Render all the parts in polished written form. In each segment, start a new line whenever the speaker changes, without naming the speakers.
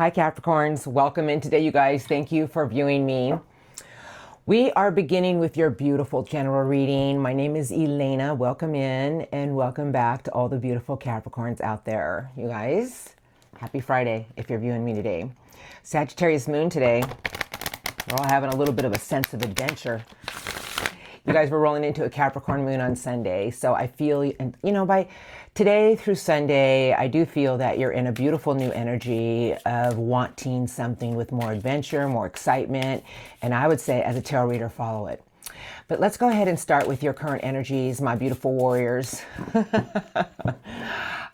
Hi Capricorns, welcome in today you guys. Thank you for viewing me. We are beginning with your beautiful general reading. My name is Elena. Welcome in and welcome back to all the beautiful Capricorns out there. You guys, happy Friday if you're viewing me today. Sagittarius moon today. We're all having a little bit of a sense of adventure. You guys were rolling into a Capricorn moon on Sunday. So I feel, and by today through Sunday, I do feel that you're in a beautiful new energy of wanting something with more adventure, more excitement. And I would say as a tarot reader, follow it. But let's go ahead and start with your current energies, my beautiful warriors.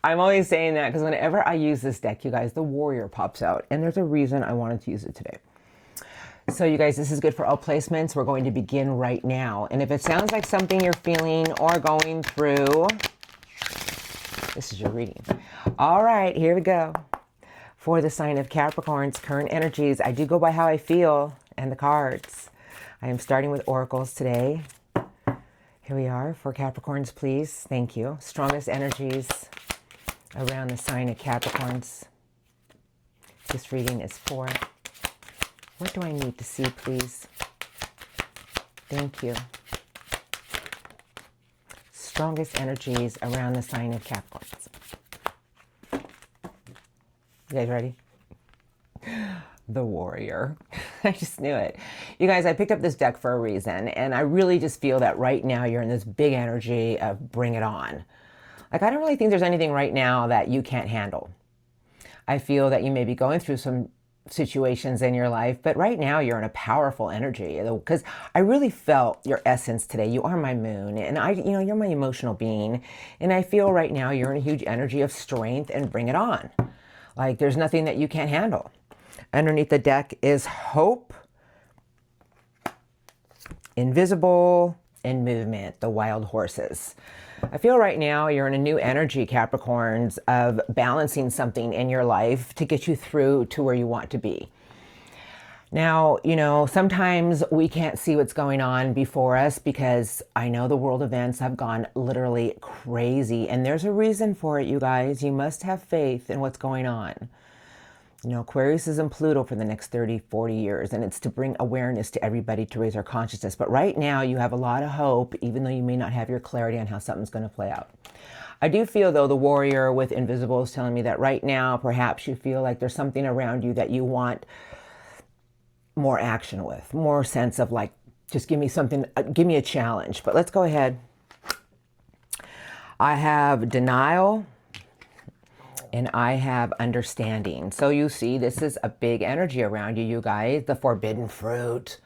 I'm always saying that because whenever I use this deck, you guys, the warrior pops out. And there's a reason I wanted to use it today. So you guys, this is good for all placements. We're going to begin right now. And if it sounds like something you're feeling or going through, this is your reading. All right, here we go. For the sign of Capricorn's current energies, I do go by how I feel and the cards. I am starting with oracles today. Here we are for Capricorns, please. Thank you. Strongest energies around the sign of Capricorns. This reading is for... What do I need to see, please? Thank you. Strongest energies around the sign of Capricorns. You guys ready? The warrior. I just knew it. You guys, I picked up this deck for a reason, and I really just feel that right now you're in this big energy of bring it on. Like, I don't really think there's anything right now that you can't handle. I feel that you may be going through some situations in your life, but right now you're in a powerful energy because I really felt your essence today. You are my moon, and you're my emotional being, and I feel right now you're in a huge energy of strength and bring it on. Like there's nothing that you can't handle. Underneath the deck is hope, invisible, and movement, the wild horses. I feel right now you're in a new energy, Capricorns, of balancing something in your life to get you through to where you want to be. Now, sometimes we can't see what's going on before us because I know the world events have gone literally crazy, and there's a reason for it, you guys. You must have faith in what's going on. Aquarius is in Pluto for the next 30, 40 years, and it's to bring awareness to everybody to raise our consciousness. But right now, you have a lot of hope, even though you may not have your clarity on how something's going to play out. I do feel, though, the warrior with invisible is telling me that right now, perhaps you feel like there's something around you that you want more action with, more sense of like, just give me something, give me a challenge. But let's go ahead. I have denial. And I have understanding. So you see, this is a big energy around you, you guys, the forbidden fruit.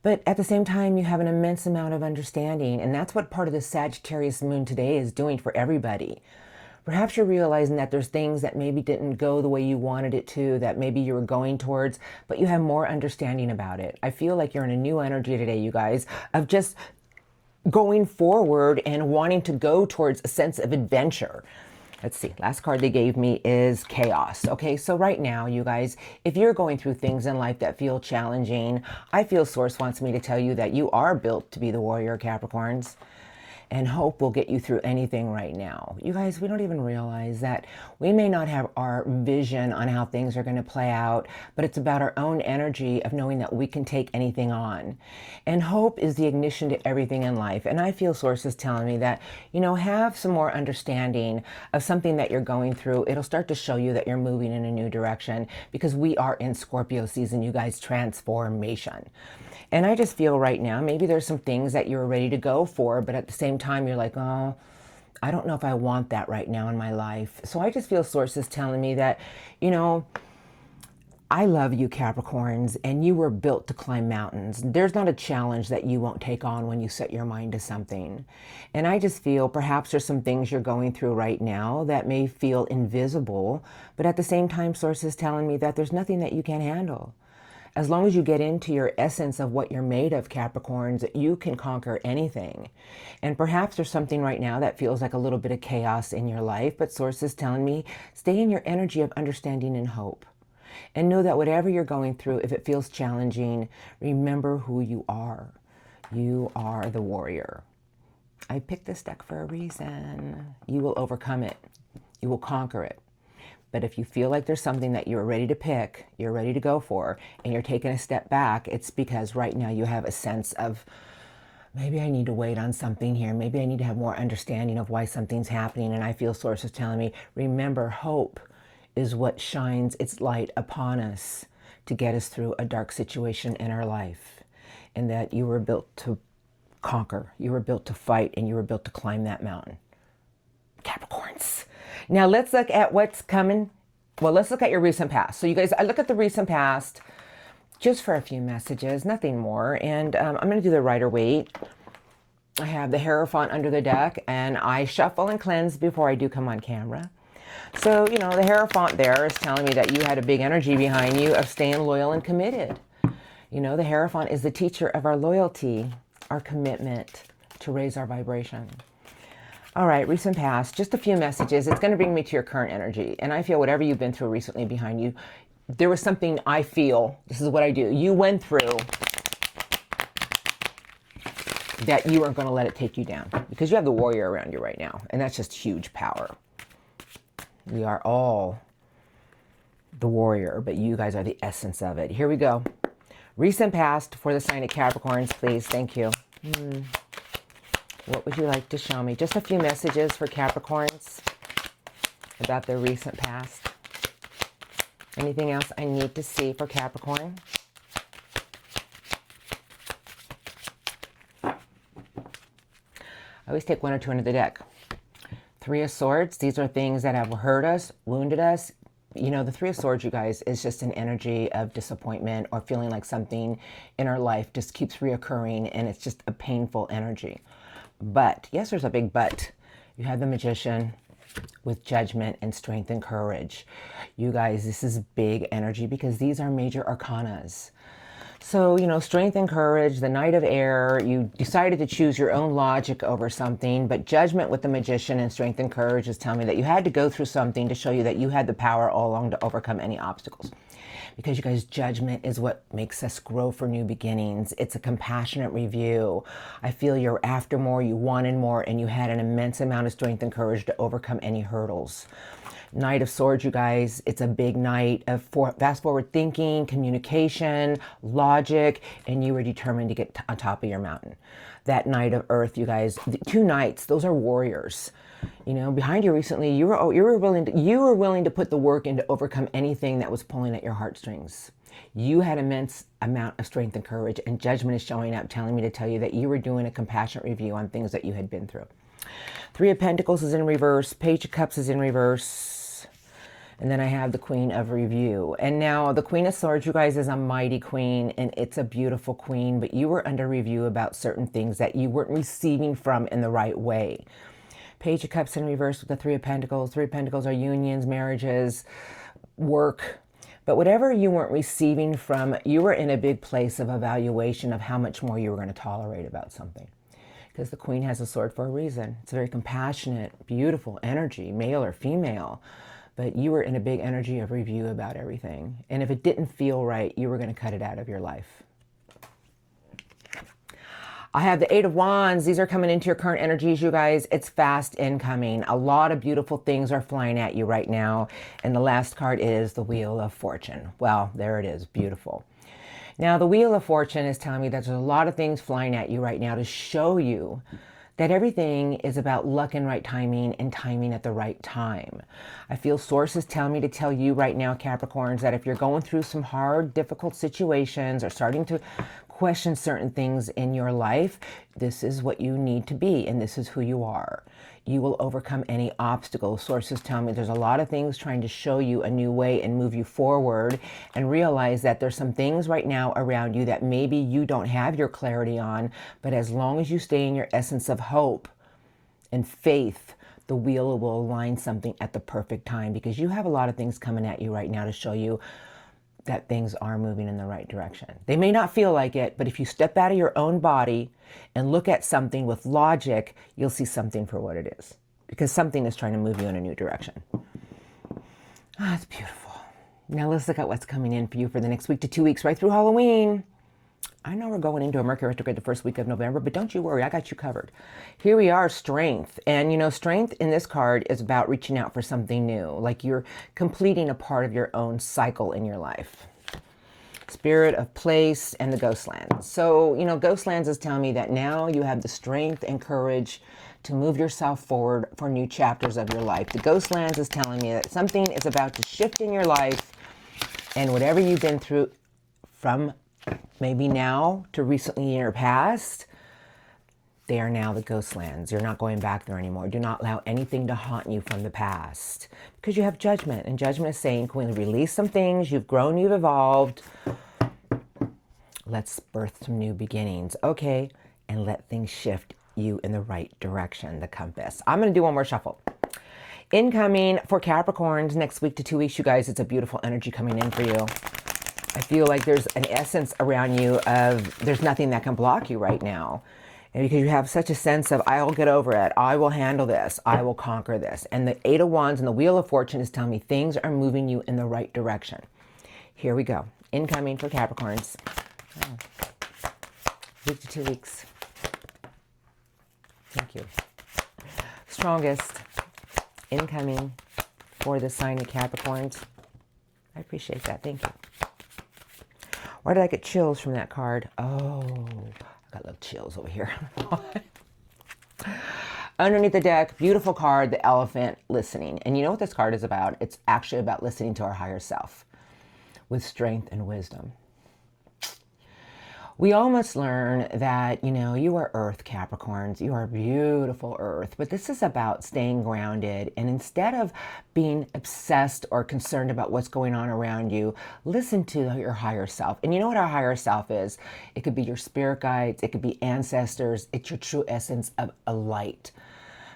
But at the same time, you have an immense amount of understanding. And that's what part of the Sagittarius moon today is doing for everybody. Perhaps you're realizing that there's things that maybe didn't go the way you wanted it to, that maybe you were going towards, but you have more understanding about it. I feel like you're in a new energy today, you guys, of just going forward and wanting to go towards a sense of adventure. Let's see, last card they gave me is chaos. Okay, so right now, you guys, if you're going through things in life that feel challenging, I feel Source wants me to tell you that you are built to be the warrior, Capricorns. And hope will get you through anything right now. You guys, we don't even realize that we may not have our vision on how things are going to play out, but it's about our own energy of knowing that we can take anything on. And hope is the ignition to everything in life. And I feel Source is telling me that, have some more understanding of something that you're going through. It'll start to show you that you're moving in a new direction because we are in Scorpio season, you guys, transformation. And I just feel right now, maybe there's some things that you're ready to go for, but at the same time, you're like, oh, I don't know if I want that right now in my life. So I just feel Source is telling me that, I love you, Capricorns, and you were built to climb mountains. There's not a challenge that you won't take on when you set your mind to something. And I just feel perhaps there's some things you're going through right now that may feel invisible, but at the same time, Source is telling me that there's nothing that you can't handle. As long as you get into your essence of what you're made of, Capricorns, you can conquer anything. And perhaps there's something right now that feels like a little bit of chaos in your life, but Source is telling me, stay in your energy of understanding and hope. And know that whatever you're going through, if it feels challenging, remember who you are. You are the warrior. I picked this deck for a reason. You will overcome it. You will conquer it. But if you feel like there's something that you're ready to pick, you're ready to go for, and you're taking a step back, it's because right now you have a sense of, maybe I need to wait on something here. Maybe I need to have more understanding of why something's happening. And I feel Source is telling me, remember, hope is what shines its light upon us to get us through a dark situation in our life. And that you were built to conquer, you were built to fight, and you were built to climb that mountain. Capricorns. Now let's look at what's coming. Well, let's look at your recent past. So you guys, I look at the recent past just for a few messages, nothing more. And I'm going to do the Rider-Waite. I have the Hierophant under the deck, and I shuffle and cleanse before I do come on camera. So, you know, the Hierophant there is telling me that you had a big energy behind you of staying loyal and committed. You know, the Hierophant is the teacher of our loyalty, our commitment to raise our vibration. All right, recent past, just a few messages. It's going to bring me to your current energy. And I feel whatever you've been through recently behind you, there was something I feel, this is what I do, you went through that you aren't going to let it take you down. Because you have the warrior around you right now. And that's just huge power. We are all the warrior, but you guys are the essence of it. Here we go. Recent past for the sign of Capricorns, please. Thank you. What would you like to show me? Just a few messages for Capricorns about their recent past. Anything else I need to see for Capricorn? I always take one or two under the deck. Three of Swords. These are things that have hurt us, wounded us. You know, the Three of Swords, you guys, is just an energy of disappointment or feeling like something in our life just keeps reoccurring, and it's just a painful energy. But, yes, there's a big but. You have the Magician with Judgment and Strength and Courage. You guys, this is big energy because these are major arcanas. So, you know, Strength and Courage, the Knight of Air, you decided to choose your own logic over something, but Judgment with the Magician and Strength and Courage is telling me that you had to go through something to show you that you had the power all along to overcome any obstacles. Because you guys, judgment is what makes us grow for new beginnings. It's a compassionate review. I feel you're after more, you wanted more, and you had an immense amount of strength and courage to overcome any hurdles. Knight of Swords, you guys, it's a big night of fast forward thinking, communication, logic, and you were determined to get on top of your mountain. That Knight of Earth, you guys, the two knights, those are warriors. You know, behind you recently, you were willing to put the work in to overcome anything that was pulling at your heartstrings. You had immense amount of strength and courage, and Judgment is showing up, telling me to tell you that you were doing a compassionate review on things that you had been through. Three of Pentacles is in reverse. Page of Cups is in reverse. And then I have the Queen of Review. And now the Queen of Swords, you guys, is a mighty queen, and it's a beautiful queen, but you were under review about certain things that you weren't receiving from in the right way. Page of Cups in reverse with the Three of Pentacles. Three of Pentacles are unions, marriages, work. But whatever you weren't receiving from, you were in a big place of evaluation of how much more you were going to tolerate about something. Because the Queen has a sword for a reason. It's a very compassionate, beautiful energy, male or female. But you were in a big energy of review about everything. And if it didn't feel right, you were going to cut it out of your life. I have the Eight of Wands. These are coming into your current energies, you guys. It's fast incoming. A lot of beautiful things are flying at you right now. And the last card is the Wheel of Fortune. Well, there it is. Beautiful. Now, the Wheel of Fortune is telling me that there's a lot of things flying at you right now to show you that everything is about luck and right timing and timing at the right time. I feel sources tell me to tell you right now, Capricorns, that if you're going through some hard, difficult situations or starting to question certain things in your life, this is what you need to be, and this is who you are. You will overcome any obstacle. Sources tell me there's a lot of things trying to show you a new way and move you forward, and realize that there's some things right now around you that maybe you don't have your clarity on, but as long as you stay in your essence of hope and faith, the wheel will align something at the perfect time, because you have a lot of things coming at you right now to show you that things are moving in the right direction. They may not feel like it, but if you step out of your own body and look at something with logic, you'll see something for what it is, because something is trying to move you in a new direction. Ah, it's beautiful. Now let's look at what's coming in for you for the next week to 2 weeks, right through Halloween. I know we're going into a Mercury retrograde the first week of November, but don't you worry, I got you covered. Here we are, strength. And you know, strength in this card is about reaching out for something new, like you're completing a part of your own cycle in your life. Spirit of place and the Ghostlands. So, you know, Ghostlands is telling me that now you have the strength and courage to move yourself forward for new chapters of your life. The Ghostlands is telling me that something is about to shift in your life, and whatever you've been through from maybe now to recently in your past, they are now the Ghostlands. You're not going back there anymore. Do not allow anything to haunt you from the past, because you have judgment, and judgment is saying, can we release some things? You've grown, you've evolved. Let's birth some new beginnings. Okay, and let things shift you in the right direction, the compass. I'm going to do one more shuffle. Incoming for Capricorns next week to 2 weeks, you guys, it's a beautiful energy coming in for you. I feel like there's an essence around you of there's nothing that can block you right now. And because you have such a sense of, I'll get over it, I will handle this, I will conquer this. And the Eight of Wands and the Wheel of Fortune is telling me things are moving you in the right direction. Here we go. Incoming for Capricorns. Oh. Week to 2 weeks. Thank you. Strongest incoming for the sign of Capricorns. I appreciate that. Thank you. Why did I get chills from that card? Oh, I got little chills over here. Underneath the deck, beautiful card, the elephant, listening. And you know what this card is about? It's actually about listening to our higher self with strength and wisdom. We all must learn that, you know, you are Earth, Capricorns. You are beautiful Earth. But this is about staying grounded. And instead of being obsessed or concerned about what's going on around you, listen to your higher self. And you know what our higher self is? It could be your spirit guides. It could be ancestors. It's your true essence of a light.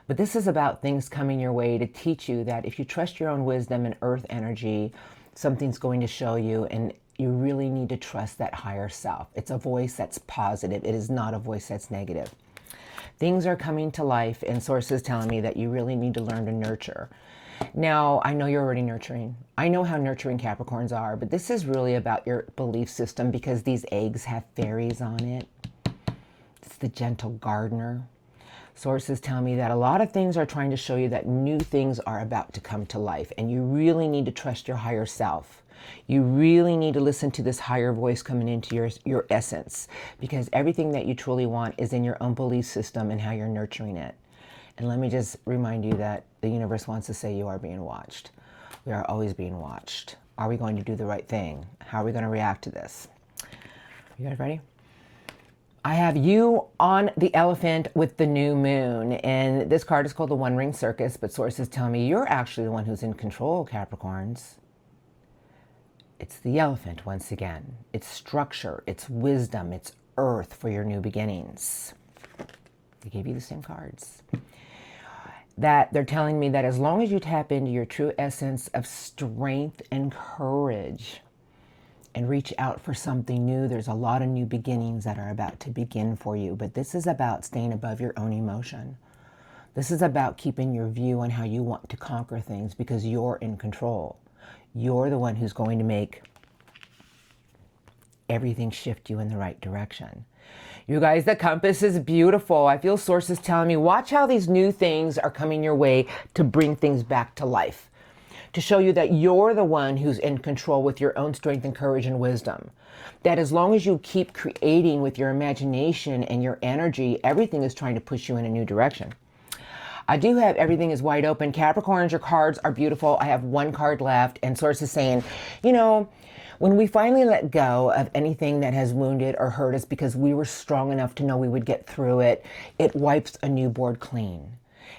But this is about things coming your way to teach you that if you trust your own wisdom and Earth energy, something's going to show you, and you really need to trust that higher self. It's a voice that's positive. It is not a voice that's negative. Things are coming to life, and sources telling me that you really need to learn to nurture. Now, I know you're already nurturing. I know how nurturing Capricorns are, but this is really about your belief system, because these eggs have fairies on it. It's the gentle gardener. Sources tell me that a lot of things are trying to show you that new things are about to come to life, and you really need to trust your higher self. You really need to listen to this higher voice coming into your essence, because everything that you truly want is in your own belief system and how you're nurturing it. And let me just remind you that the universe wants to say you are being watched. We are always being watched. Are we going to do the right thing? How are we going to react to this? You guys ready? I have you on the elephant with the new moon, and this card is called the One Ring Circus, but sources tell me you're actually the one who's in control, Capricorns. It's the elephant once again. It's structure, it's wisdom, it's earth for your new beginnings. They gave you the same cards. That they're telling me that as long as you tap into your true essence of strength and courage and reach out for something new, there's a lot of new beginnings that are about to begin for you. But this is about staying above your own emotion. This is about keeping your view on how you want to conquer things, because you're in control. You're the one who's going to make everything shift you in the right direction. You guys, the compass is beautiful. I feel sources telling me, watch how these new things are coming your way to bring things back to life, to show you that you're the one who's in control with your own strength and courage and wisdom. That as long as you keep creating with your imagination and your energy, everything is trying to push you in a new direction. I do have everything is wide open. Capricorns, your cards are beautiful. I have one card left, and sources saying, you know, when we finally let go of anything that has wounded or hurt us because we were strong enough to know we would get through it, it wipes a new board clean.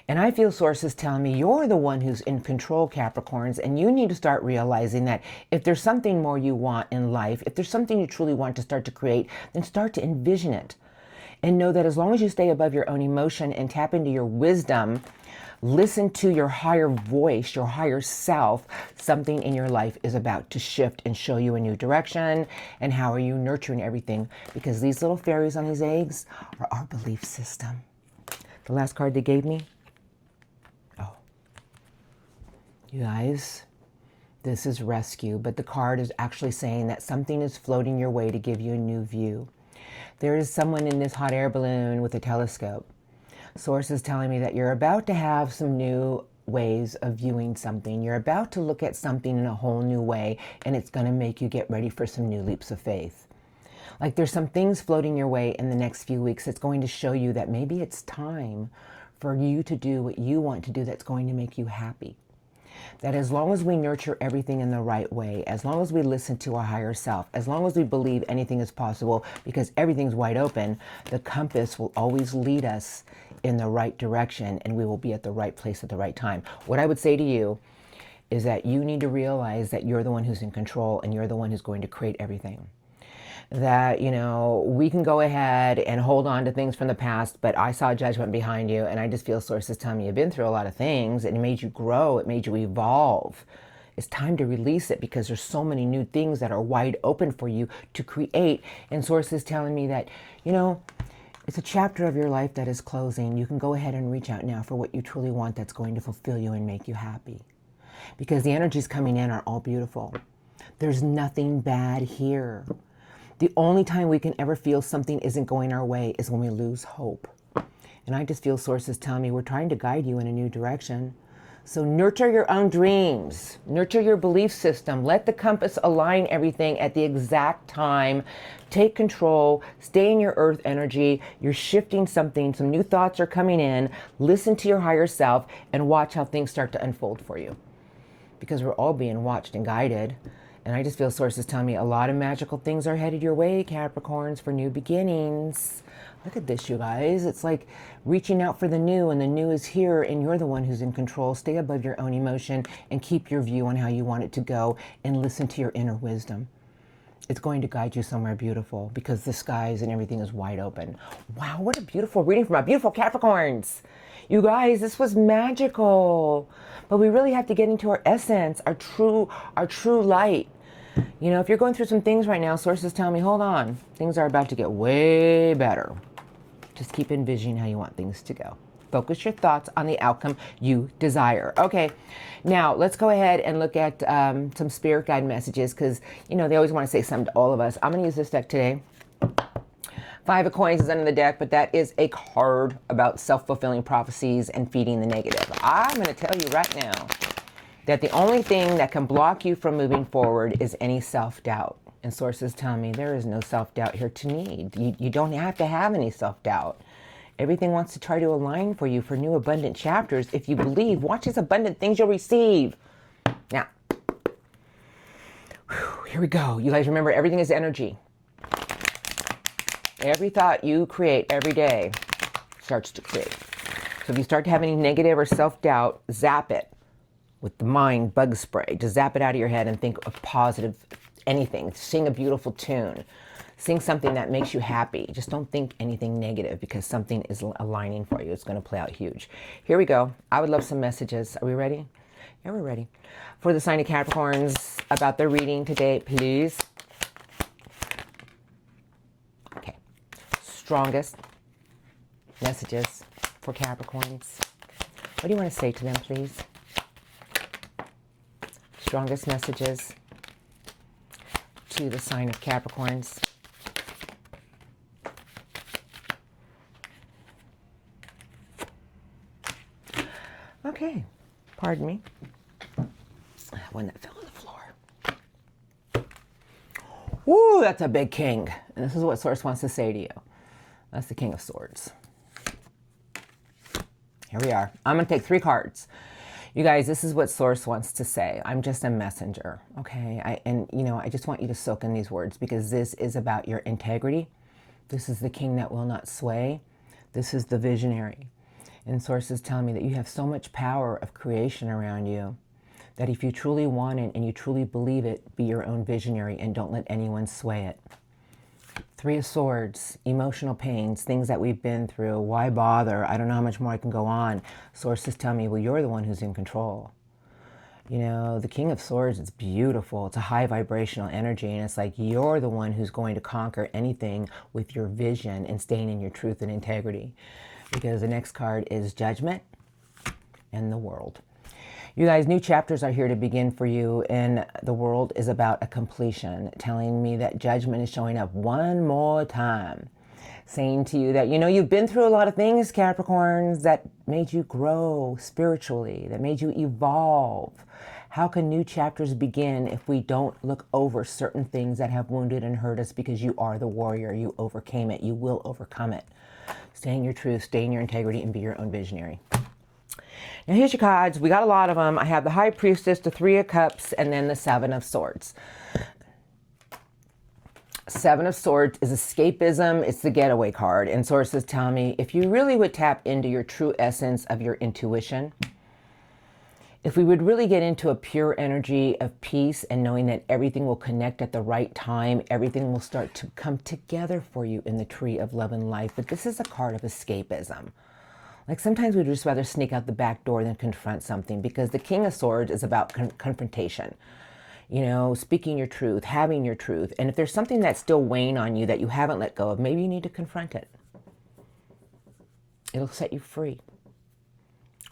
And I feel sources telling me you're the one who's in control, Capricorns, and you need to start realizing that if there's something more you want in life, if there's something you truly want to start to create, then start to envision it. And know that as long as you stay above your own emotion and tap into your wisdom, listen to your higher voice, your higher self, something in your life is about to shift and show you a new direction. And how are you nurturing everything? Because these little fairies on these eggs are our belief system. The last card they gave me. Oh, you guys, this is rescue, but the card is actually saying that something is floating your way to give you a new view. There is someone in this hot air balloon with a telescope. Source is telling me that you're about to have some new ways of viewing something. You're about to look at something in a whole new way, and it's going to make you get ready for some new leaps of faith. Like there's some things floating your way in the next few weeks that's going to show you that maybe it's time for you to do what you want to do that's going to make you happy. That as long as we nurture everything in the right way, as long as we listen to our higher self, as long as we believe anything is possible because everything's wide open, the compass will always lead us in the right direction and we will be at the right place at the right time. What I would say to you is that you need to realize that you're the one who's in control and you're the one who's going to create everything. That, you know, we can go ahead and hold on to things from the past, but I saw judgment behind you, and I just feel sources telling me you've been through a lot of things, and it made you grow, it made you evolve. It's time to release it because there's so many new things that are wide open for you to create, and sources telling me that, you know, it's a chapter of your life that is closing. You can go ahead and reach out now for what you truly want that's going to fulfill you and make you happy. Because the energies coming in are all beautiful. There's nothing bad here. The only time we can ever feel something isn't going our way is when we lose hope. And I just feel sources telling me we're trying to guide you in a new direction. So nurture your own dreams. Nurture your belief system. Let the compass align everything at the exact time. Take control. Stay in your earth energy. You're shifting something. Some new thoughts are coming in. Listen to your higher self and watch how things start to unfold for you. Because we're all being watched and guided. And I just feel sources telling me a lot of magical things are headed your way, Capricorns, for new beginnings. Look at this, you guys. It's like reaching out for the new, and the new is here, and you're the one who's in control. Stay above your own emotion and keep your view on how you want it to go, and listen to your inner wisdom. It's going to guide you somewhere beautiful because the skies and everything is wide open. Wow, what a beautiful reading from our beautiful Capricorns. You guys, this was magical. But we really have to get into our essence, our true light. You know, if you're going through some things right now, sources tell me, hold on, things are about to get way better. Just keep envisioning how you want things to go. Focus your thoughts on the outcome you desire. Okay, now let's go ahead and look at some spirit guide messages because, you know, they always want to say something to all of us. I'm going to use this deck today. 5 of Coins is under the deck, but that is a card about self-fulfilling prophecies and feeding the negative. I'm going to tell you right now that the only thing that can block you from moving forward is any self-doubt. And sources tell me there is no self-doubt here to need. You don't have to have any self-doubt. Everything wants to try to align for you for new abundant chapters. If you believe, watch as abundant things you'll receive. Now, here we go. You guys remember, everything is energy. Every thought you create every day starts to create. So if you start to have any negative or self-doubt, zap it with the mind bug spray. Just zap it out of your head and think of positive anything. Sing a beautiful tune. Sing something that makes you happy. Just don't think anything negative because something is aligning for you. It's going to play out huge. Here we go. I would love some messages. Are we ready? Yeah, we're ready. For the sign of Capricorns about their reading today, please. Okay. Strongest messages for Capricorns. What do you want to say to them, please? Strongest messages to the sign of Capricorns. Okay, pardon me. One that fell on the floor. Ooh, that's a big king. And this is what Source wants to say to you. That's the King of Swords. Here we are. I'm going to take 3 cards. You guys, this is what Source wants to say. I'm just a messenger, okay? I just want you to soak in these words because this is about your integrity. This is the king that will not sway. This is the visionary. And Source is telling me that you have so much power of creation around you that if you truly want it and you truly believe it, be your own visionary and don't let anyone sway it. 3 of Swords, emotional pains, things that we've been through. Why bother? I don't know how much more I can go on. Sources tell me, well, you're the one who's in control. You know, the King of Swords, it's beautiful. It's a high vibrational energy. And it's like you're the one who's going to conquer anything with your vision and staying in your truth and integrity. Because the next card is Judgment and the World. You guys, new chapters are here to begin for you, and the world is about a completion, telling me that judgment is showing up one more time, saying to you that, you know, you've been through a lot of things, Capricorns, that made you grow spiritually, that made you evolve. How can new chapters begin if we don't look over certain things that have wounded and hurt us? Because you are the warrior. You overcame it. You will overcome it. Stay in your truth, stay in your integrity, and be your own visionary. Now here's your cards. We got a lot of them. I have the High Priestess, the Three of Cups, and then the Seven of Swords. Seven of Swords is escapism. It's the getaway card. And sources tell me if you really would tap into your true essence of your intuition, if we would really get into a pure energy of peace and knowing that everything will connect at the right time, everything will start to come together for you in the tree of love and life. But this is a card of escapism. Like sometimes we'd just rather sneak out the back door than confront something, because the King of Swords is about confrontation. You know, speaking your truth, having your truth. And if there's something that's still weighing on you that you haven't let go of, maybe you need to confront it. It'll set you free.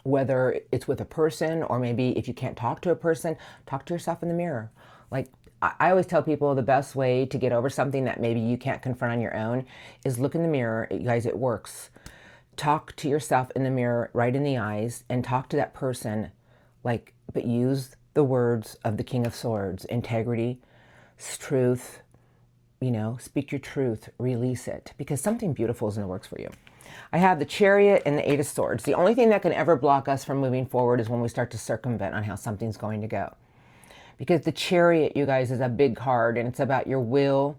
Whether it's with a person, or maybe if you can't talk to a person, talk to yourself in the mirror. Like I always tell people, the best way to get over something that maybe you can't confront on your own is look in the mirror. You guys, it works. Talk to yourself in the mirror, right in the eyes, and talk to that person, like, but use the words of the King of Swords: integrity, truth, you know, speak your truth, release it, because something beautiful is in the works for you. I have the Chariot and the Eight of Swords. The only thing that can ever block us from moving forward is when we start to circumvent on how something's going to go. Because the Chariot, you guys, is a big card, and it's about your will,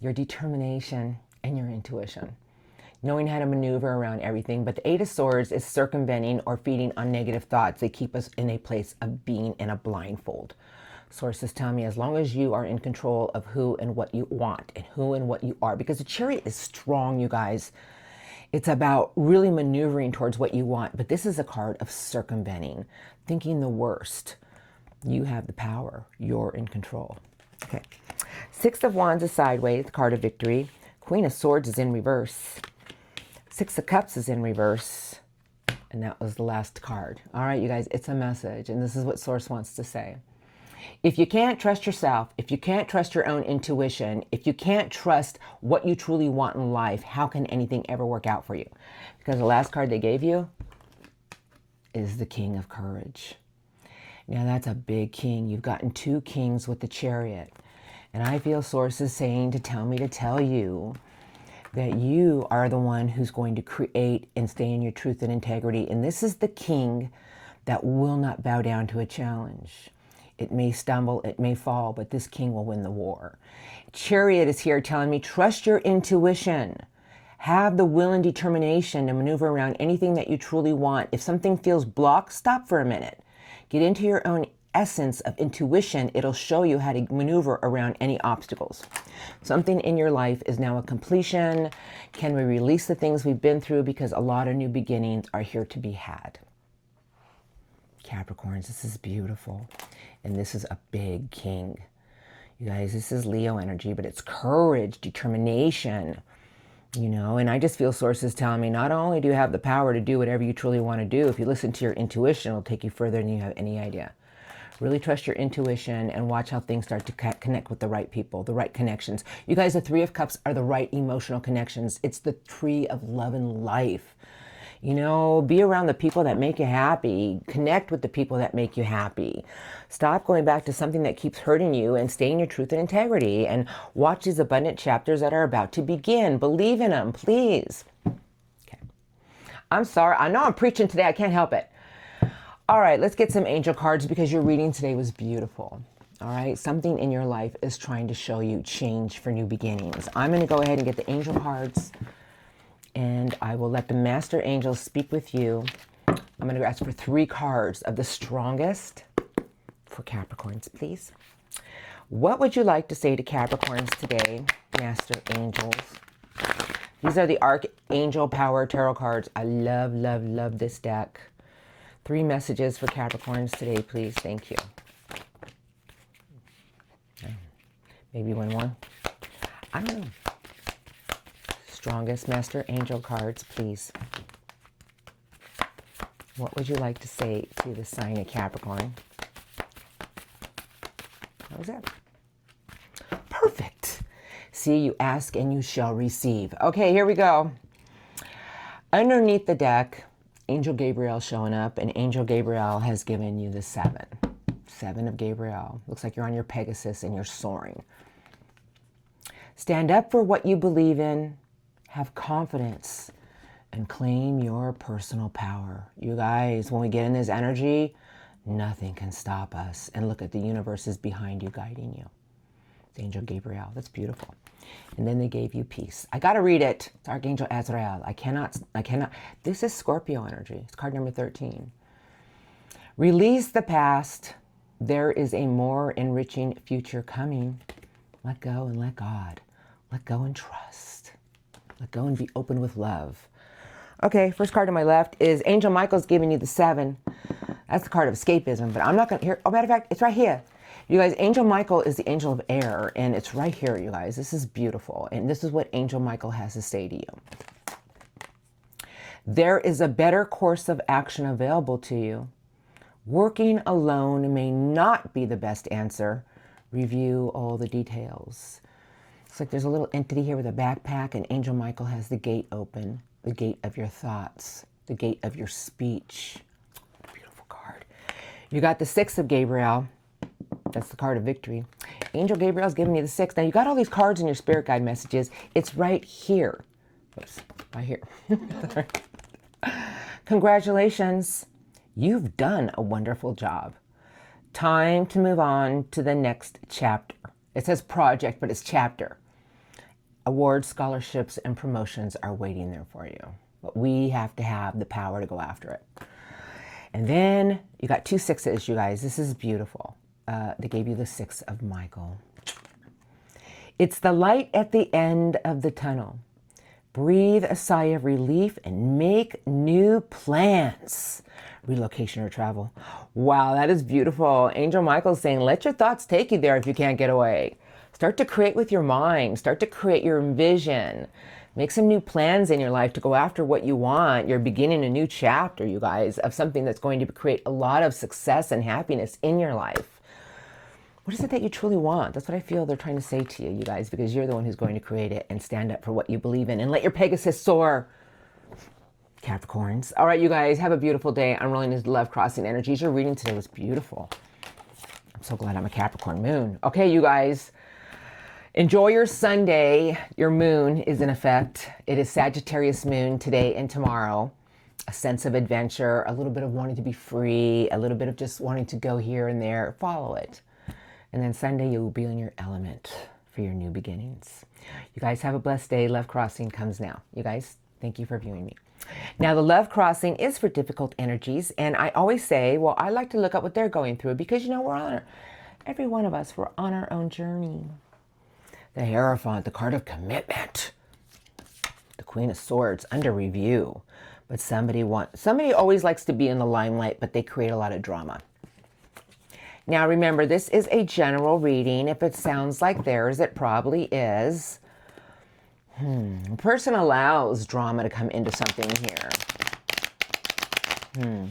your determination, and your intuition. Knowing how to maneuver around everything. But the Eight of Swords is circumventing or feeding on negative thoughts. They keep us in a place of being in a blindfold. Sources tell me as long as you are in control of who and what you want and who and what you are, because the Chariot is strong, you guys. It's about really maneuvering towards what you want. But this is a card of circumventing, thinking the worst. You have the power. You're in control. Okay. Six of Wands is sideways, the card of victory. Queen of Swords is in reverse. Six of Cups is in reverse. And that was the last card. All right, you guys, it's a message. And this is what Source wants to say. If you can't trust yourself, if you can't trust your own intuition, if you can't trust what you truly want in life, how can anything ever work out for you? Because the last card they gave you is the King of Courage. Now that's a big king. You've gotten two kings with the Chariot. And I feel sources saying to tell me to tell you that you are the one who's going to create and stay in your truth and integrity. And this is the king that will not bow down to a challenge. It may stumble, it may fall, but this king will win the war. Chariot is here telling me, trust your intuition. Have the will and determination to maneuver around anything that you truly want. If something feels blocked, stop for a minute. Get into your own essence of intuition. It'll show you how to maneuver around any obstacles. Something in your life is now a completion. Can we release the things we've been through? Because a lot of new beginnings are here to be had. Capricorns, this is beautiful. And this is a big king. You guys, this is Leo energy, but it's courage, determination, you know. And I just feel sources telling me not only do you have the power to do whatever you truly want to do, if you listen to your intuition, it'll take you further than you have any idea. Really trust your intuition and watch how things start to connect with the right people, the right connections. You guys, the Three of Cups are the right emotional connections. It's the tree of love and life. You know, be around the people that make you happy. Connect with the people that make you happy. Stop going back to something that keeps hurting you and stay in your truth and integrity. And watch these abundant chapters that are about to begin. Believe in them, please. Okay. I'm sorry. I know I'm preaching today. I can't help it. All right, let's get some angel cards because your reading today was beautiful. All right, something in your life is trying to show you change for new beginnings. I'm going to go ahead and get the angel cards. And I will let the master angels speak with you. I'm going to ask for 3 cards of the strongest for Capricorns, please. What would you like to say to Capricorns today, master angels? These are the Archangel Power Tarot cards. I love, love, love this deck. 3 messages for Capricorns today, please. Thank you. Maybe one more. I don't know. Strongest master angel cards, please. What would you like to say to the sign of Capricorn? What was that? Perfect. See, you ask and you shall receive. Okay, here we go. Underneath the deck, Angel Gabriel showing up, and Angel Gabriel has given you the 7. 7 of Gabriel. Looks like you're on your Pegasus and you're soaring. Stand up for what you believe in, have confidence, and claim your personal power. You guys, when we get in this energy, nothing can stop us. And look at the universe is behind you, guiding you. It's Angel Gabriel. That's beautiful. And then they gave you peace. I got to read it. It's Archangel Azrael. I cannot. This is Scorpio energy. It's card number 13. Release the past. There is a more enriching future coming. Let go and let God. Let go and trust. Let go and be open with love. Okay, first card to my left is Angel Michael's giving you the 7. That's the card of escapism, but I'm not going to hear. Oh, matter of fact, it's right here. You guys, Angel Michael is the angel of air, and it's right here, you guys. This is beautiful, and this is what Angel Michael has to say to you. There is a better course of action available to you. Working alone may not be the best answer. Review all the details. Looks like there's a little entity here with a backpack, and Angel Michael has the gate open, the gate of your thoughts, the gate of your speech. Beautiful card. You got the 6 of Gabriel. That's the card of victory. Angel Gabriel's giving you the 6. Now, you got all these cards in your spirit guide messages. It's right here. Oops, right here. Congratulations. You've done a wonderful job. Time to move on to the next chapter. It says project, but it's chapter. Awards, scholarships, and promotions are waiting there for you. But we have to have the power to go after it. And then you got 2 6s, you guys. This is beautiful. They gave you the 6 of Michael. It's the light at the end of the tunnel. Breathe a sigh of relief and make new plans. Relocation or travel. Wow, that is beautiful. Angel Michael's saying, let your thoughts take you there if you can't get away. Start to create with your mind. Start to create your vision. Make some new plans in your life to go after what you want. You're beginning a new chapter, you guys, of something that's going to create a lot of success and happiness in your life. What is it that you truly want? That's what I feel they're trying to say to you, you guys, because you're the one who's going to create it and stand up for what you believe in and let your Pegasus soar. Capricorns. All right, you guys, have a beautiful day. I'm rolling into love crossing energies. Your reading today was beautiful. I'm so glad I'm a Capricorn moon. Okay, you guys, enjoy your Sunday. Your moon is in effect. It is Sagittarius moon today and tomorrow. A sense of adventure, a little bit of wanting to be free, a little bit of just wanting to go here and there. Follow it. And then Sunday, you will be in your element for your new beginnings. You guys have a blessed day. Love crossing comes now. You guys, thank you for viewing me. Now, the love crossing is for difficult energies. And I always say, well, I like to look at what they're going through because, you know, every one of us, we're on our own journey. The Hierophant, the card of commitment. The Queen of Swords, under review. But somebody always likes to be in the limelight, but they create a lot of drama. Now, remember, this is a general reading. If it sounds like theirs, it probably is. A person allows drama to come into something here.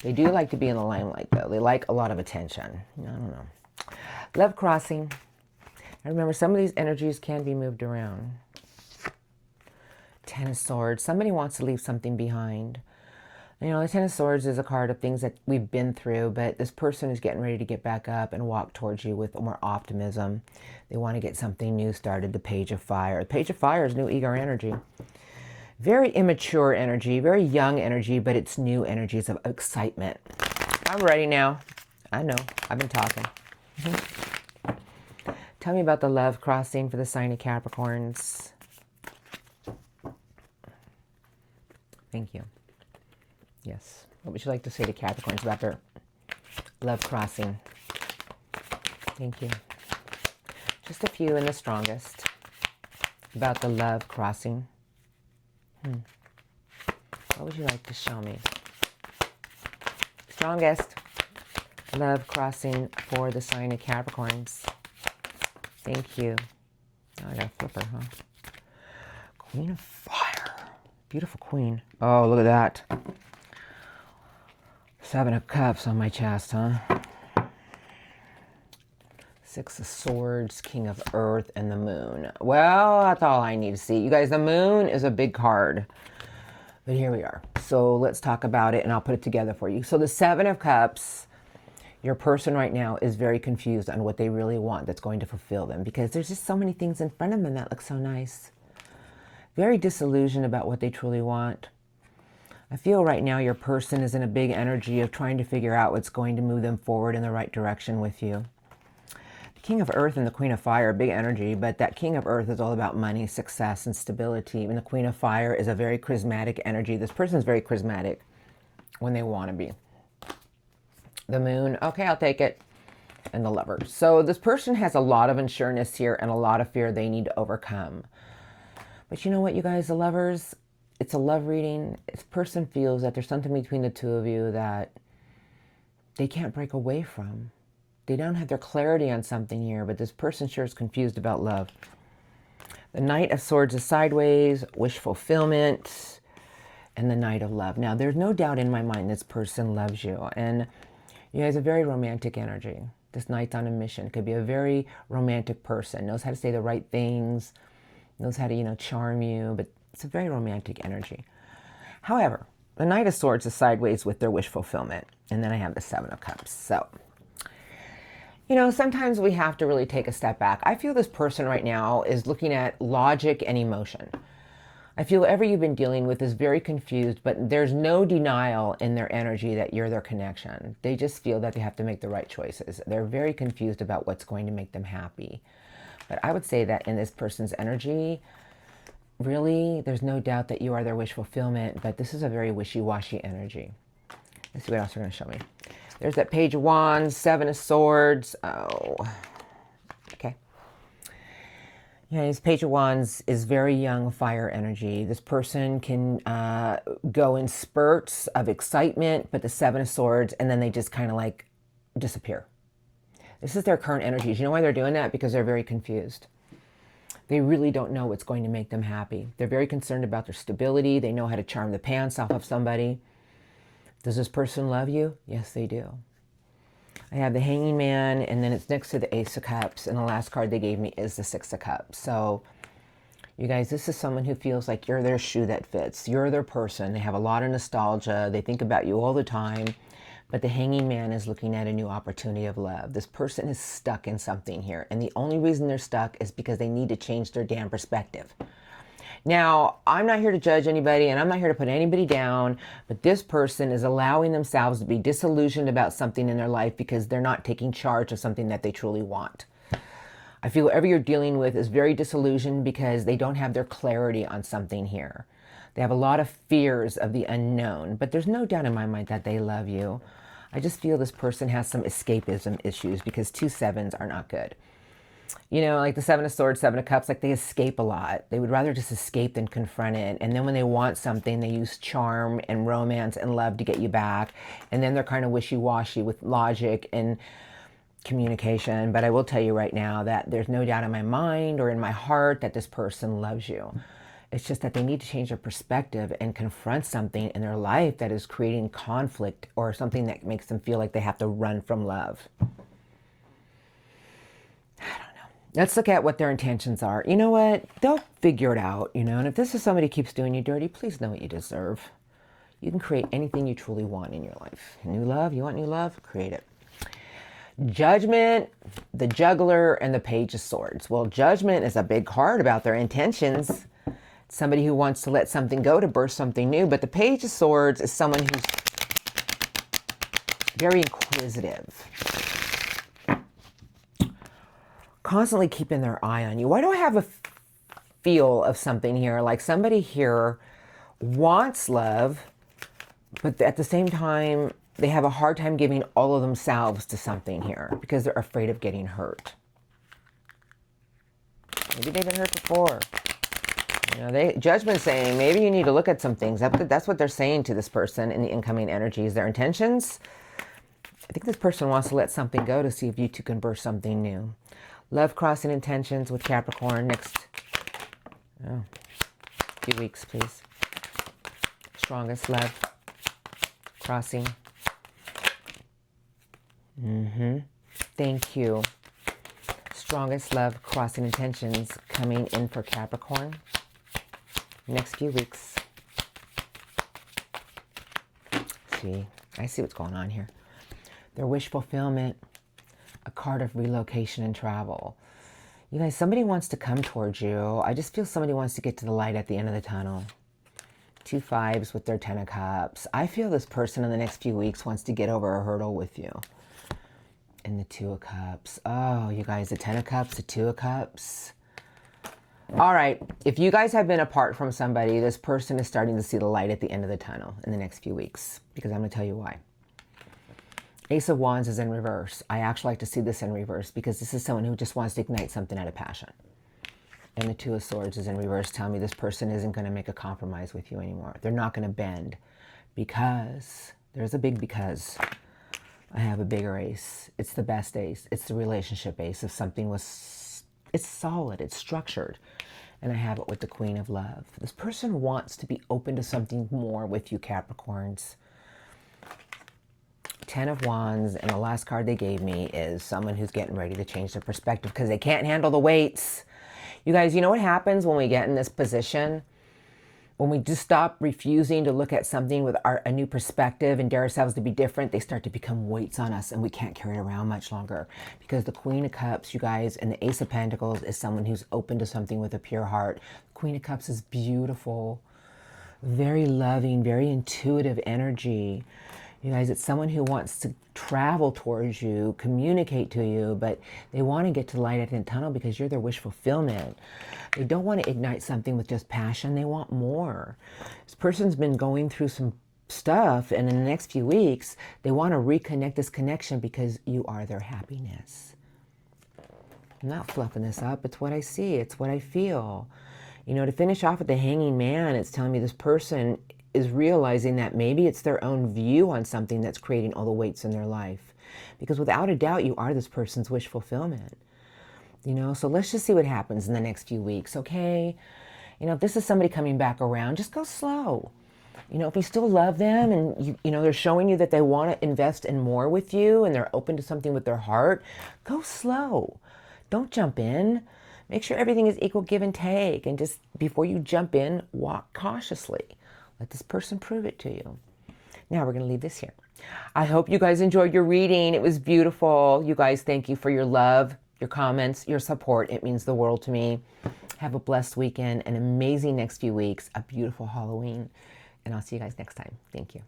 They do like to be in the limelight, though. They like a lot of attention. I don't know. Love crossing. And remember, some of these energies can be moved around. 10 of Swords. Somebody wants to leave something behind. You know, the 10 of Swords is a card of things that we've been through, but this person is getting ready to get back up and walk towards you with more optimism. They want to get something new started. The Page of Fire. The Page of Fire is new ego energy. Very immature energy, very young energy, but it's new energies of excitement. I'm ready now. I know. I've been talking. Tell me about the love crossing for the sign of Capricorns. Thank you. Yes. What would you like to say to Capricorns about their love crossing? Thank you. Just a few and the strongest about the love crossing. What would you like to show me? Strongest love crossing for the sign of Capricorns. Thank you. Oh, I got a flipper, huh? Queen of Fire. Beautiful queen. Oh, look at that. Seven of Cups on my chest, huh? Six of Swords, King of Earth, and the Moon. Well, that's all I need to see. You guys, the Moon is a big card. But here we are. So let's talk about it, and I'll put it together for you. So the Seven of Cups, your person right now is very confused on what they really want that's going to fulfill them, because there's just so many things in front of them that look so nice. Very disillusioned about what they truly want. I feel right now your person is in a big energy of trying to figure out what's going to move them forward in the right direction with you. King of Earth and the Queen of Fire, big energy, but that King of Earth is all about money, success, and stability. And the Queen of Fire is a very charismatic energy. This person is very charismatic when they want to be. The Moon, okay, I'll take it. And the Lover. So this person has a lot of unsureness here and a lot of fear they need to overcome. But you know what, you guys, the Lovers, it's a love reading. This person feels that there's something between the two of you that they can't break away from. They don't have their clarity on something here, but this person sure is confused about love. The Knight of Swords is sideways, wish fulfillment, and the Knight of Love. Now, there's no doubt in my mind this person loves you, and you guys have a very romantic energy. This Knight's on a mission. Could be a very romantic person, knows how to say the right things, knows how to, charm you, but it's a very romantic energy. However, the Knight of Swords is sideways with their wish fulfillment, and then I have the Seven of Cups. So, sometimes we have to really take a step back. I feel this person right now is looking at logic and emotion. I feel whatever you've been dealing with is very confused, but there's no denial in their energy that you're their connection. They just feel that they have to make the right choices. They're very confused about what's going to make them happy. But I would say that in this person's energy, really, there's no doubt that you are their wish fulfillment, but this is a very wishy-washy energy. Let's see what else they're going to show me. There's that Page of Wands, Seven of Swords. Oh, okay. This Page of Wands is very young fire energy. This person can go in spurts of excitement, but the Seven of Swords, and then they just kind of like disappear. This is their current energies. You know why they're doing that? Because they're very confused. They really don't know what's going to make them happy. They're very concerned about their stability. They know how to charm the pants off of somebody. Does this person love you? Yes, they do. I have the Hanging Man, and then it's next to the Ace of Cups, and the last card they gave me is the Six of Cups. So, you guys, this is someone who feels like you're their shoe that fits. You're their person. They have a lot of nostalgia. They think about you all the time. But the Hanging Man is looking at a new opportunity of love. This person is stuck in something here, and the only reason they're stuck is because they need to change their damn perspective. Now, I'm not here to judge anybody, and I'm not here to put anybody down, but this person is allowing themselves to be disillusioned about something in their life because they're not taking charge of something that they truly want. I feel whatever you're dealing with is very disillusioned because they don't have their clarity on something here. They have a lot of fears of the unknown, but there's no doubt in my mind that they love you. I just feel this person has some escapism issues because 2 sevens are not good. Like the Seven of Swords, Seven of Cups, like they escape a lot. They would rather just escape than confront it. And then when they want something, they use charm and romance and love to get you back. And then they're kind of wishy-washy with logic and communication. But I will tell you right now that there's no doubt in my mind or in my heart that this person loves you. It's just that they need to change their perspective and confront something in their life that is creating conflict or something that makes them feel like they have to run from love. Let's look at what their intentions are. You know what? They'll figure it out, And if this is somebody who keeps doing you dirty, please know what you deserve. You can create anything you truly want in your life. New love, you want new love? Create it. Judgment, the Juggler, and the Page of Swords. Well, Judgment is a big card about their intentions. Somebody who wants to let something go to birth something new. But the Page of Swords is someone who's very inquisitive. Constantly keeping their eye on you. Why do I have a feel of something here? Like somebody here wants love, but at the same time, they have a hard time giving all of themselves to something here because they're afraid of getting hurt. Maybe they've been hurt before. Judgment saying maybe you need to look at some things. That's what they're saying to this person in the incoming energies. Their intentions. I think this person wants to let something go to see if you two can birth something new. Love crossing intentions with Capricorn next few weeks, please. Strongest love crossing. Thank you. Strongest love, crossing intentions coming in for Capricorn. Next few weeks. See, I see what's going on here. Their wish fulfillment, a card of relocation and travel. You guys, somebody wants to come towards you. I just feel somebody wants to get to the light at the end of the tunnel. 2 5s with their 10 of cups. I feel this person in the next few weeks wants to get over a hurdle with you. And the 2 of cups. Oh, you guys, the 10 of cups, the 2 of cups. All right, if you guys have been apart from somebody, this person is starting to see the light at the end of the tunnel in the next few weeks, because I'm going to tell you why. Ace of Wands is in reverse. I actually like to see this in reverse because this is someone who just wants to ignite something out of passion. And the 2 of Swords is in reverse, telling me this person isn't going to make a compromise with you anymore. They're not going to bend because, there's a big because. I have a bigger ace. It's the best ace. It's the relationship ace. If something was, it's solid, it's structured. And I have it with the Queen of Love. This person wants to be open to something more with you, Capricorns. 10 of Wands, and the last card they gave me is someone who's getting ready to change their perspective because they can't handle the weights. You guys, you know what happens when we get in this position? When we just stop refusing to look at something with a new perspective and dare ourselves to be different, they start to become weights on us and we can't carry it around much longer. Because the Queen of Cups, you guys, and the Ace of Pentacles is someone who's open to something with a pure heart. Queen of Cups is beautiful, very loving, very intuitive energy. You guys, it's someone who wants to travel towards you, communicate to you, but they want to get to the light at the end of the tunnel because you're their wish fulfillment. They don't want to ignite something with just passion. They want more. This person's been going through some stuff, and in the next few weeks, they want to reconnect this connection because you are their happiness. I'm not fluffing this up. It's what I see. It's what I feel. You know, to finish off with the Hanging Man, it's telling me this person is realizing that maybe it's their own view on something that's creating all the weights in their life. Because without a doubt, you are this person's wish fulfillment. You know, so let's just see what happens in the next few weeks, okay? You know, if this is somebody coming back around, just go slow. You know, if you still love them and, you know, they're showing you that they want to invest in more with you and they're open to something with their heart, go slow. Don't jump in. Make sure everything is equal give and take. And just before you jump in, walk cautiously. Let this person prove it to you. Now we're going to leave this here. I hope you guys enjoyed your reading. It was beautiful. You guys, thank you for your love, your comments, your support. It means the world to me. Have a blessed weekend, an amazing next few weeks, a beautiful Halloween, and I'll see you guys next time. Thank you.